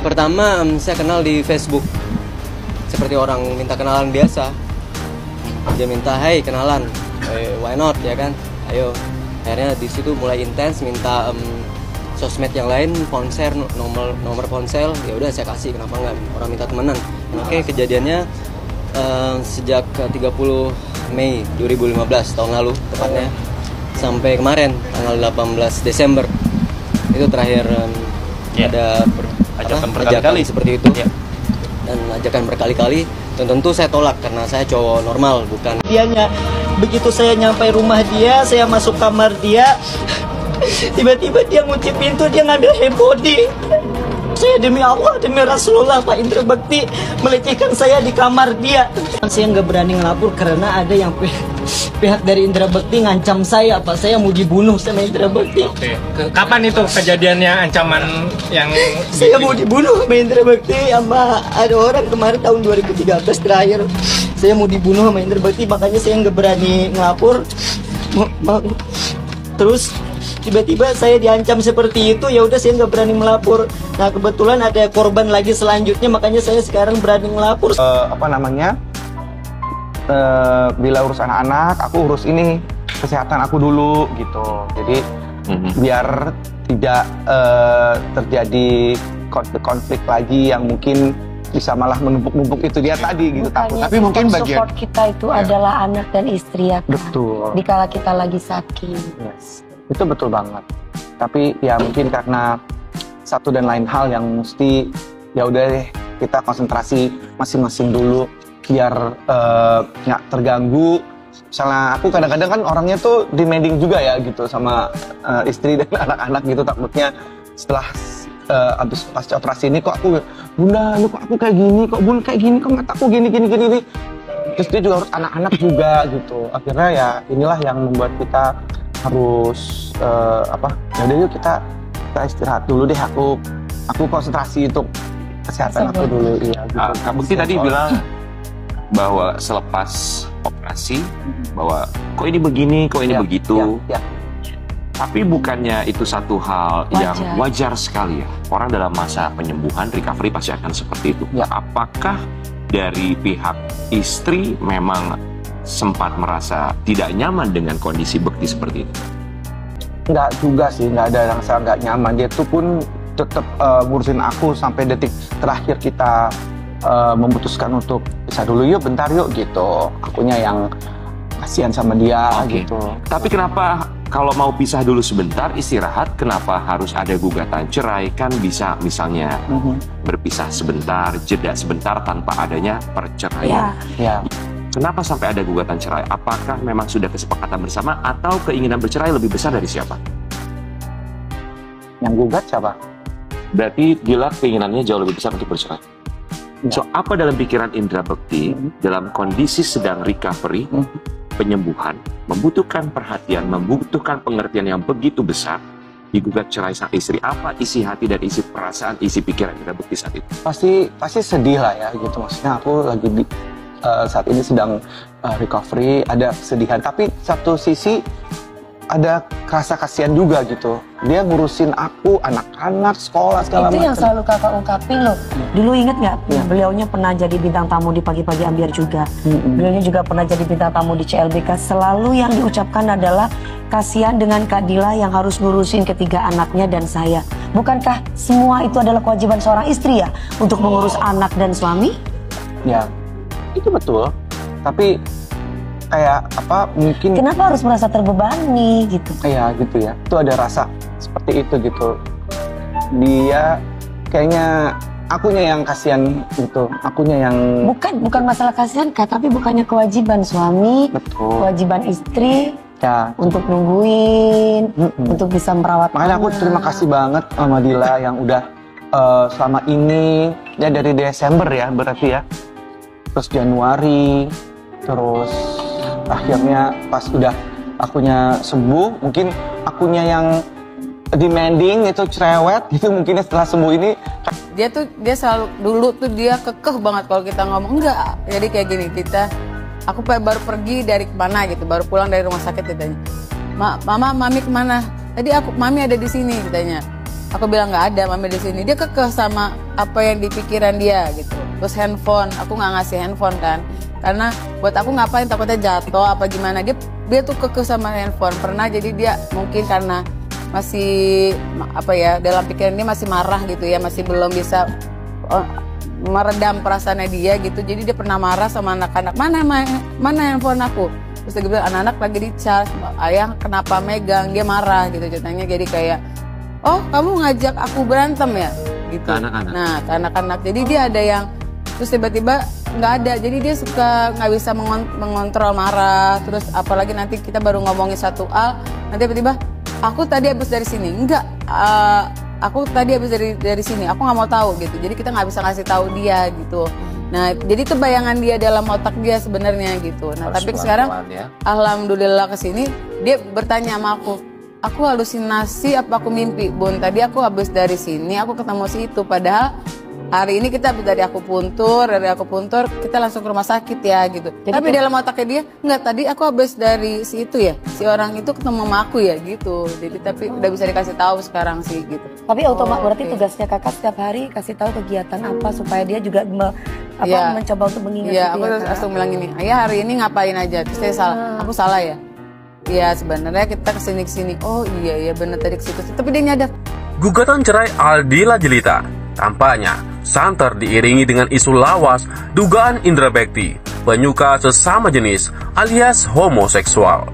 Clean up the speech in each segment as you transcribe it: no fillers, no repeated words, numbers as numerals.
Pertama, saya kenal di Facebook. Seperti orang minta kenalan biasa. Dia minta, "Hai, kenalan." Why not, ya kan? Ayo. Akhirnya di situ mulai intens minta sosmed yang lain, ponsel, nomor ponsel. Ya udah saya kasih, kenapa enggak? Orang minta temenan. Oke, kejadiannya sejak 30 Mei 2015 tahun lalu tepatnya sampai kemarin tanggal 18 Desember itu terakhir ada ajakan berkali-kali seperti itu dan ajakan berkali-kali dan tentu saya tolak karena saya cowok normal bukan. Dianya begitu saya nyampe rumah dia, saya masuk kamar dia, tiba-tiba dia ngunci pintu, dia ngambil handphone. Saya demi Allah, demi Rasulullah, Pak Indra Bekti melecehkan saya di kamar dia. Saya nggak berani ngelapor karena ada yang pihak dari Indra Bekti ngancam saya, Pak. Saya mau dibunuh sama Indra Bekti. Oke. Kapan itu kejadiannya, ancaman yang saya mau dibunuh sama Indra Bekti sama ada orang kemarin tahun 2013 terakhir. Saya mau dibunuh sama Indra Bekti, makanya saya nggak berani ngelapor. Terus tiba-tiba saya diancam seperti itu, ya udah saya nggak berani melapor. Nah kebetulan ada korban lagi selanjutnya, makanya saya sekarang berani melapor. Bila urus anak-anak, aku urus ini kesehatan aku dulu gitu. Jadi biar tidak terjadi konflik-konflik lagi yang mungkin bisa malah menumpuk-numpuk itu dia tadi gitu. Tapi mungkin bagian support kita itu adalah anak dan istri ya kan? Betul. Dikala kita lagi sakit. Yes. Itu betul banget. Tapi ya mungkin karena satu dan lain hal yang mesti ya udah deh kita konsentrasi masing-masing dulu biar nggak terganggu. Misalnya aku kadang-kadang kan orangnya tuh demanding juga ya gitu sama istri dan anak-anak gitu, takutnya setelah habis pasca operasi ini kok aku bunda, lu kok aku kayak gini, kok bun kayak gini, kok mataku gini. Terus dia juga harus anak-anak juga gitu. Akhirnya ya inilah yang membuat kita harus ya udah yuk kita istirahat dulu deh, aku konsentrasi untuk kesehatan aku dulu. Iya gitu. Kak Bekti tadi bilang bahwa selepas operasi bahwa kok ini begini, kok ini begitu. Ya. Tapi bukannya itu satu hal yang wajar sekali ya? Orang dalam masa penyembuhan, recovery pasti akan seperti itu. Ya. Apakah dari pihak istri memang sempat merasa tidak nyaman dengan kondisi Bekti seperti itu? Nggak juga sih, nggak ada yang saya nggak nyaman. Dia tuh pun tetap ngurusin aku sampai detik terakhir kita memutuskan untuk bisa dulu yuk, bentar yuk gitu. Akunya yang kasihan sama dia gitu. Tapi kenapa kalau mau pisah dulu sebentar, istirahat, kenapa harus ada gugatan cerai? Kan bisa misalnya berpisah sebentar, jeda sebentar tanpa adanya perceraian. Ya. Kenapa sampai ada gugatan cerai? Apakah memang sudah kesepakatan bersama atau keinginan bercerai lebih besar dari siapa? Yang gugat siapa? Berarti Gila keinginannya jauh lebih besar untuk bercerai. So, apa dalam pikiran Indra Bekti dalam kondisi sedang recovery, penyembuhan, membutuhkan perhatian, membutuhkan pengertian yang begitu besar, digugat cerai sang istri? Apa isi hati dan isi perasaan, isi pikiran Indra Bekti saat itu? Pasti sedih lah ya gitu. Maksudnya aku lagi saat ini sedang recovery, ada kesedihan. Tapi satu sisi ada rasa kasihan juga gitu. Dia ngurusin aku, anak-anak, sekolah, segala macam. Itu yang selalu kakak ungkapin loh. Dulu inget nggak? Beliaunya pernah jadi bintang tamu di Pagi-Pagi Ambiar juga. Beliaunya juga pernah jadi bintang tamu di CLBK. Selalu yang diucapkan adalah kasihan dengan Kak Dila yang harus ngurusin ketiga anaknya dan saya. Bukankah semua itu adalah kewajiban seorang istri ya? Untuk mengurus anak dan suami? Ya, itu betul. Tapi kayak apa mungkin kenapa harus merasa terbebani gitu? Iya gitu ya. Itu ada rasa seperti itu gitu. Dia kayaknya akunya yang kasihan gitu. Akunya yang bukan masalah kasihan Kak, tapi bukannya kewajiban suami, kewajiban istri ya untuk nungguin, untuk bisa merawat. Makanya aku terima kasih banget sama Dila yang udah selama ini ya dari Desember ya berarti ya. Terus Januari, terus akhirnya pas udah akunya sembuh, mungkin akunya yang demanding itu cerewet gitu, mungkin setelah sembuh ini dia selalu dulu tuh dia kekeh banget kalau kita ngomong enggak. Jadi kayak gini, aku baru pergi dari kemana gitu, baru pulang dari rumah sakit ditanya, mami kemana? Tadi mami ada di sini ditanya. Aku bilang nggak ada mami di sini. Dia kekeh sama apa yang di pikiran dia gitu. Terus handphone, aku nggak ngasih handphone kan, karena buat aku ngapain, takutnya jatuh apa gimana. Dia tuh kekeh sama handphone. Pernah jadi dia mungkin karena masih apa ya, dalam pikiran dia masih marah gitu ya, masih belum bisa meredam perasaannya dia gitu. Jadi dia pernah marah sama anak-anak, mana handphone aku. Terus dia bilang anak-anak lagi di charge, ayah kenapa megang, dia marah gitu ceritanya. Jadi kayak, oh kamu ngajak aku berantem ya gitu. Ke anak-anak. Nah ke anak-anak, jadi dia ada yang terus tiba-tiba nggak ada, jadi dia suka nggak bisa mengontrol marah. Terus apalagi nanti kita baru ngomongin satu hal, nanti tiba-tiba aku tadi habis dari sini, enggak, aku tadi habis dari sini, aku nggak mau tahu gitu. Jadi kita nggak bisa ngasih tahu dia gitu. Nah jadi itu bayangan dia dalam otak dia sebenarnya gitu. Nah Harus tapi sekarang pelan-pelan ya. alhamdulillah kesini dia bertanya sama aku halusinasi apa aku mimpi, Bun? Tadi aku habis dari sini, aku ketemu si itu. Padahal hari ini kita habis dari akupuntur kita langsung ke rumah sakit ya gitu. Jadi tapi dalam otaknya dia, enggak, tadi aku habis dari si itu ya, si orang itu ketemu sama aku ya gitu. Jadi tapi udah bisa dikasih tahu sekarang sih gitu. Tapi otomatis berarti oke. tugasnya kakak setiap hari kasih tahu kegiatan apa supaya dia juga Iya. mencoba untuk mengingat Iya, gitu aku ya, terus Kak? langsung bilang gini, ayah hari ini ngapain aja? Terus saya salah, aku salah ya? Iya sebenarnya kita kesini. Oh iya benar tadi ke situ. Tapi dia nyadar. Gugatan cerai Aldila Jelita tampaknya santer diiringi dengan isu lawas dugaan Indra Bekti, penyuka sesama jenis alias homoseksual.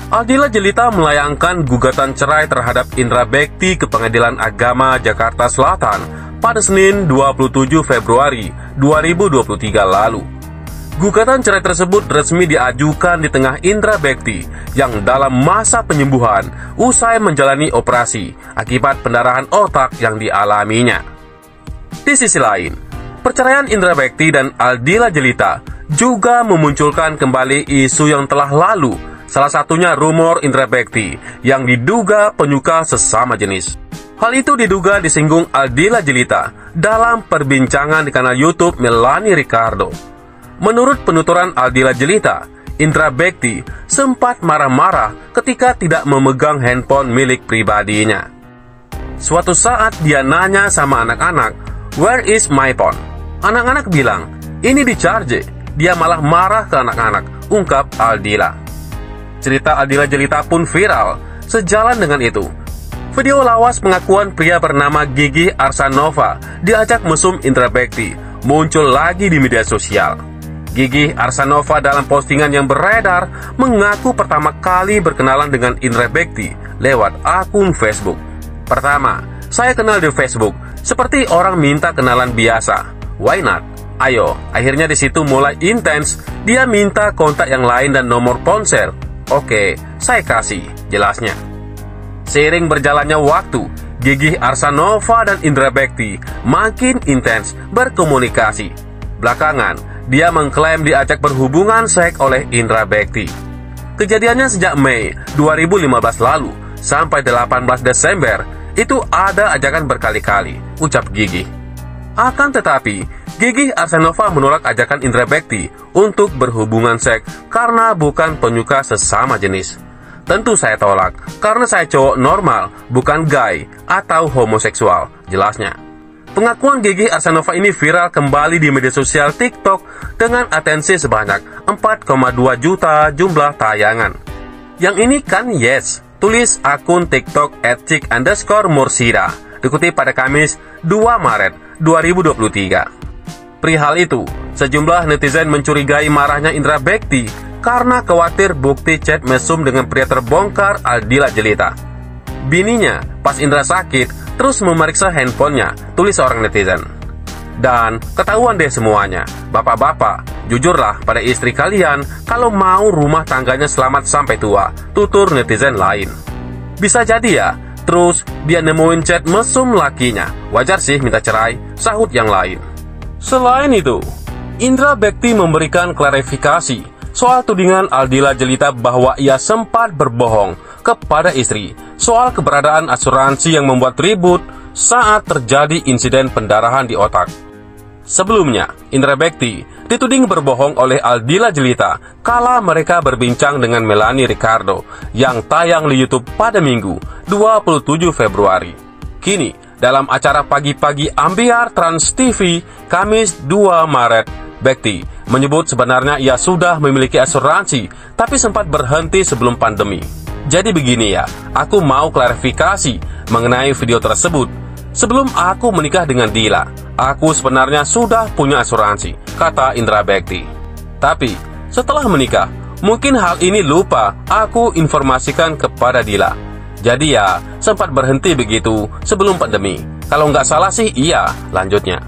Aldila Jelita melayangkan gugatan cerai terhadap Indra Bekti ke Pengadilan Agama Jakarta Selatan pada Senin 27 Februari 2023 lalu. Gugatan cerai tersebut resmi diajukan di tengah Indra Bekti yang dalam masa penyembuhan usai menjalani operasi akibat pendarahan otak yang dialaminya. Di sisi lain, perceraian Indra Bekti dan Aldila Jelita juga memunculkan kembali isu yang telah lalu, salah satunya rumor Indra Bekti yang diduga penyuka sesama jenis. Hal itu diduga disinggung Aldila Jelita dalam perbincangan di kanal YouTube Melanie Ricardo. Menurut penuturan Aldila Jelita, Indra Bekti sempat marah-marah ketika tidak memegang handphone milik pribadinya. Suatu saat dia nanya sama anak-anak, "Where is my phone?" Anak-anak bilang, "Ini di charge." Dia malah marah ke anak-anak, ungkap Aldila. Cerita Aldila Jelita pun viral. Sejalan dengan itu, video lawas pengakuan pria bernama Gigi Arsanova diajak mesum Indra Bekti muncul lagi di media sosial. Gigi Arsanova dalam postingan yang beredar mengaku pertama kali berkenalan dengan Indra Bekti lewat akun Facebook. Pertama, saya kenal di Facebook, seperti orang minta kenalan biasa. Why not? Ayo, akhirnya di situ mulai intens. Dia minta kontak yang lain dan nomor ponsel. Oke, saya kasih, jelasnya. Seiring berjalannya waktu, Gigi Arsanova dan Indra Bekti makin intens berkomunikasi. Belakangan, dia mengklaim diajak berhubungan seks oleh Indra Bekti. Kejadiannya sejak Mei 2015 lalu sampai 18 Desember, itu ada ajakan berkali-kali, ucap Gigi. Akan tetapi, Gigi Arsanova menolak ajakan Indra Bekti untuk berhubungan seks karena bukan penyuka sesama jenis. Tentu saya tolak, karena saya cowok normal, bukan gay atau homoseksual, jelasnya. Pengakuan Gigi Arsanova ini viral kembali di media sosial TikTok dengan atensi sebanyak 4,2 juta jumlah tayangan. Yang ini kan yes, tulis akun TikTok @chick_mursida, dikutip pada Kamis 2 Maret 2023. Perihal itu, sejumlah netizen mencurigai marahnya Indra Bekti karena khawatir bukti chat mesum dengan pria terbongkar Aldila Jelita. Bininya, pas Indra sakit, terus memeriksa handphonenya, tulis seorang netizen. Dan ketahuan deh semuanya, bapak-bapak, jujurlah pada istri kalian kalau mau rumah tangganya selamat sampai tua, tutur netizen lain. Bisa jadi ya, terus dia nemuin chat mesum lakinya, wajar sih minta cerai, sahut yang lain. Selain itu, Indra Bekti memberikan klarifikasi soal tudingan Aldila Jelita bahwa ia sempat berbohong kepada istri soal keberadaan asuransi yang membuat ribut saat terjadi insiden pendarahan di otak. Sebelumnya, Indra Bekti dituding berbohong oleh Aldila Jelita kala mereka berbincang dengan Melanie Ricardo yang tayang di YouTube pada Minggu 27 Februari. Kini, dalam acara Pagi-Pagi Ambiar Trans TV, Kamis 2 Maret, Bekti menyebut sebenarnya ia sudah memiliki asuransi, tapi sempat berhenti sebelum pandemi. Jadi begini ya, aku mau klarifikasi mengenai video tersebut. Sebelum aku menikah dengan Dila, aku sebenarnya sudah punya asuransi, kata Indra Bekti. Tapi, setelah menikah, mungkin hal ini lupa aku informasikan kepada Dila. Jadi ya, sempat berhenti begitu sebelum pandemi. Kalau nggak salah sih iya, lanjutnya.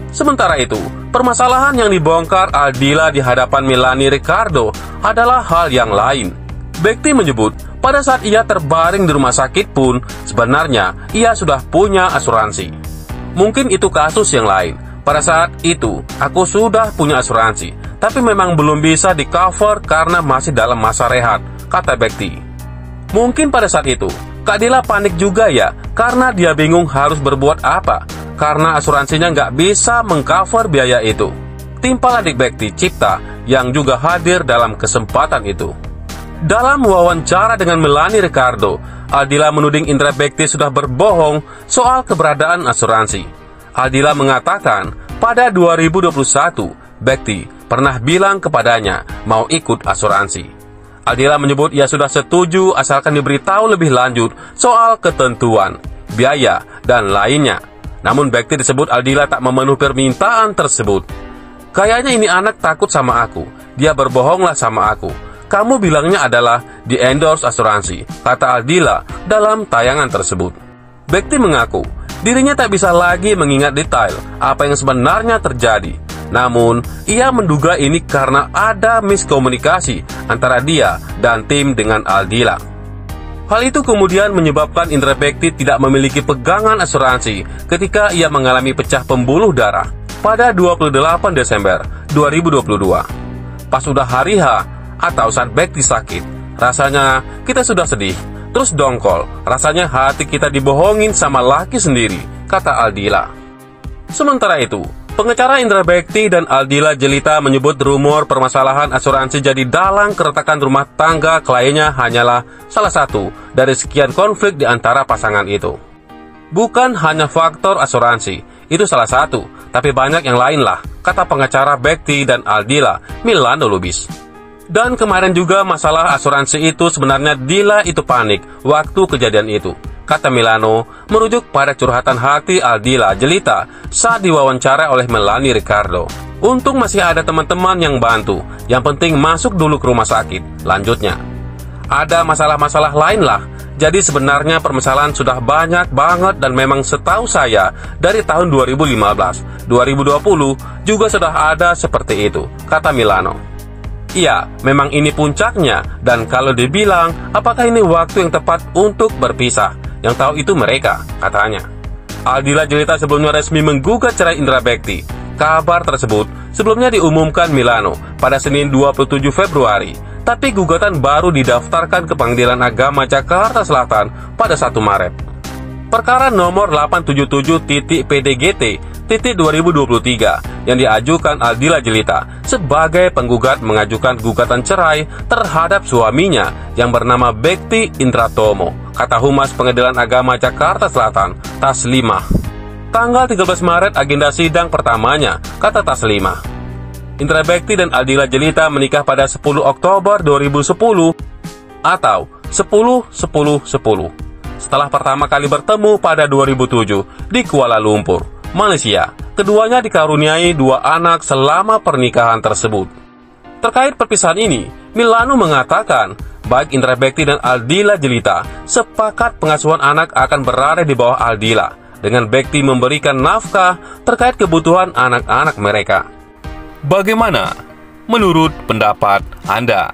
Sementara itu, permasalahan yang dibongkar Aldila di hadapan Melanie Ricardo adalah hal yang lain. Bekti menyebut, pada saat ia terbaring di rumah sakit pun, sebenarnya ia sudah punya asuransi. Mungkin itu kasus yang lain. Pada saat itu, aku sudah punya asuransi, tapi memang belum bisa di-cover karena masih dalam masa rehat, kata Bekti. Mungkin pada saat itu, Kak Dila panik juga ya, karena dia bingung harus berbuat apa, karena asuransinya nggak bisa mengcover biaya itu. Timpal adik Bekti, Cipta, yang juga hadir dalam kesempatan itu. Dalam wawancara dengan Melanie Ricardo, Aldila menuding Indra Bekti sudah berbohong soal keberadaan asuransi. Aldila mengatakan, pada 2021, Bekti pernah bilang kepadanya mau ikut asuransi. Aldila menyebut ia sudah setuju asalkan diberitahu lebih lanjut soal ketentuan, biaya, dan lainnya. Namun Bekti disebut Aldila tak memenuhi permintaan tersebut. Kayaknya ini anak takut sama aku, dia berbohonglah sama aku. Kamu bilangnya adalah di-endorse asuransi, kata Aldila dalam tayangan tersebut. Bekti mengaku, dirinya tak bisa lagi mengingat detail apa yang sebenarnya terjadi. Namun, ia menduga ini karena ada miskomunikasi antara dia dan tim dengan Aldila. Hal itu kemudian menyebabkan Indra Bekti tidak memiliki pegangan asuransi ketika ia mengalami pecah pembuluh darah pada 28 Desember 2022. Pas udah hari H atau saat Bekti sakit, rasanya kita sudah sedih, terus dongkol, rasanya hati kita dibohongin sama laki sendiri, kata Aldila. Sementara itu, pengacara Indra Bekti dan Aldila Jelita menyebut rumor permasalahan asuransi jadi dalang keretakan rumah tangga kliennya hanyalah salah satu dari sekian konflik di antara pasangan itu. Bukan hanya faktor asuransi, itu salah satu, tapi banyak yang lain lah, kata pengacara Bekti dan Aldila, Milano Lubis. Dan kemarin juga masalah asuransi itu sebenarnya Dila itu panik waktu kejadian itu, kata Milano, merujuk pada curhatan hati Aldila Jelita saat diwawancara oleh Melanie Ricardo. Untung masih ada teman-teman yang bantu, yang penting masuk dulu ke rumah sakit, lanjutnya. Ada masalah-masalah lain lah, jadi sebenarnya permasalahan sudah banyak banget dan memang setahu saya dari tahun 2015, 2020 juga sudah ada seperti itu, kata Milano. Iya, memang ini puncaknya, dan kalau dibilang, apakah ini waktu yang tepat untuk berpisah? Yang tahu itu mereka, katanya. Aldila Jelita sebelumnya resmi menggugat cerai Indra Bekti. Kabar tersebut sebelumnya diumumkan Milano pada Senin 27 Februari, tapi gugatan baru didaftarkan ke Pengadilan Agama Jakarta Selatan pada 1 Maret. Perkara nomor 877/PDGT/2023 yang diajukan Aldila Jelita sebagai penggugat mengajukan gugatan cerai terhadap suaminya yang bernama Bekti Indratomo, kata Humas Pengadilan Agama Jakarta Selatan, Taslimah. Tanggal 13 Maret agenda sidang pertamanya, kata Taslimah. Indra Bekti dan Aldila Jelita menikah pada 10 Oktober 2010 atau 10-10-10. Setelah pertama kali bertemu pada 2007 di Kuala Lumpur, Malaysia. Keduanya dikaruniai 2 anak selama pernikahan tersebut. Terkait perpisahan ini, Milano mengatakan, baik Indra Bekti dan Aldila Jelita sepakat pengasuhan anak akan berada di bawah Aldila, dengan Bekti memberikan nafkah terkait kebutuhan anak-anak mereka. Bagaimana menurut pendapat Anda?